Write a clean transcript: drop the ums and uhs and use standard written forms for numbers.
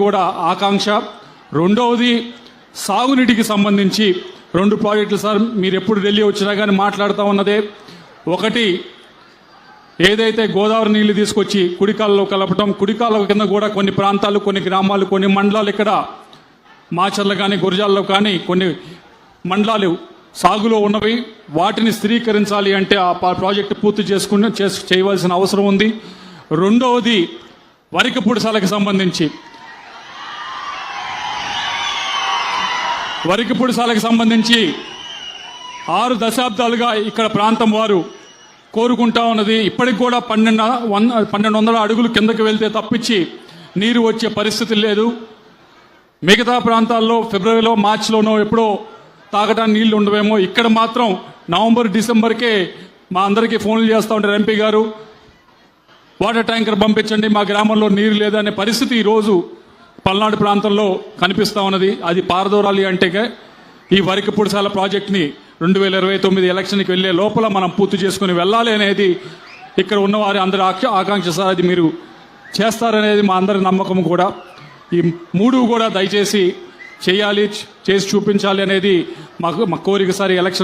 కూడా ఆకాంక్ష. రెండవది సాగునీటికి సంబంధించి 2 ప్రాజెక్టులు సార్. మీరు ఎప్పుడు ఢిల్లీ వచ్చినా కానీ మాట్లాడుతూ ఉన్నదే, ఒకటి ఏదైతే గోదావరి నీళ్లు తీసుకొచ్చి కుడికాలలో కలపటం, కుడికాల కింద కూడా కొన్ని ప్రాంతాలు, కొన్ని గ్రామాలు, కొన్ని మండలాలు, ఇక్కడ మాచర్ల కానీ గురజాల్లో కానీ కొన్ని మండలాలు సాగులో ఉన్నవి. వాటిని స్థిరీకరించాలి అంటే ఆ ప్రాజెక్టు పూర్తి చేయవలసిన అవసరం ఉంది. రెండవది వరికి పుడిసాలకు సంబంధించి 6 దశాబ్దాలుగా ఇక్కడ ప్రాంతం వారు కోరుకుంటా ఉన్నది. ఇప్పటికి కూడా 1200 అడుగులు కిందకి వెళ్తే తప్పించి నీరు వచ్చే పరిస్థితి లేదు. మిగతా ప్రాంతాల్లో ఫిబ్రవరిలో, మార్చిలోనో ఎప్పుడో తాగడానికి నీళ్లు ఉండవేమో. ఇక్కడ మాత్రం నవంబర్, డిసెంబర్కే మా అందరికీ ఫోన్లు చేస్తూ ఉంటారు, ఎంపీ గారు వాటర్ ట్యాంకర్ పంపించండి, మా గ్రామంలో నీరు లేదనే పరిస్థితి ఈరోజు పల్నాడు ప్రాంతంలో కనిపిస్తూ ఉన్నది. అది పారదోరాలి అంటే ఈ వరికి పుడిసాల ప్రాజెక్ట్ని 2029 ఎలక్షన్కి వెళ్లే లోపల మనం పూర్తి చేసుకుని వెళ్ళాలి అనేది ఇక్కడ ఉన్నవారి అందరి ఆకాంక్ష సార్. అది మీరు చేస్తారనేది మా అందరి నమ్మకం కూడా. ఈ 3 కూడా దయచేసి చేయాలి, చేసి చూపించాలి అనేది మా కోరిక సార్. ఎలక్షన్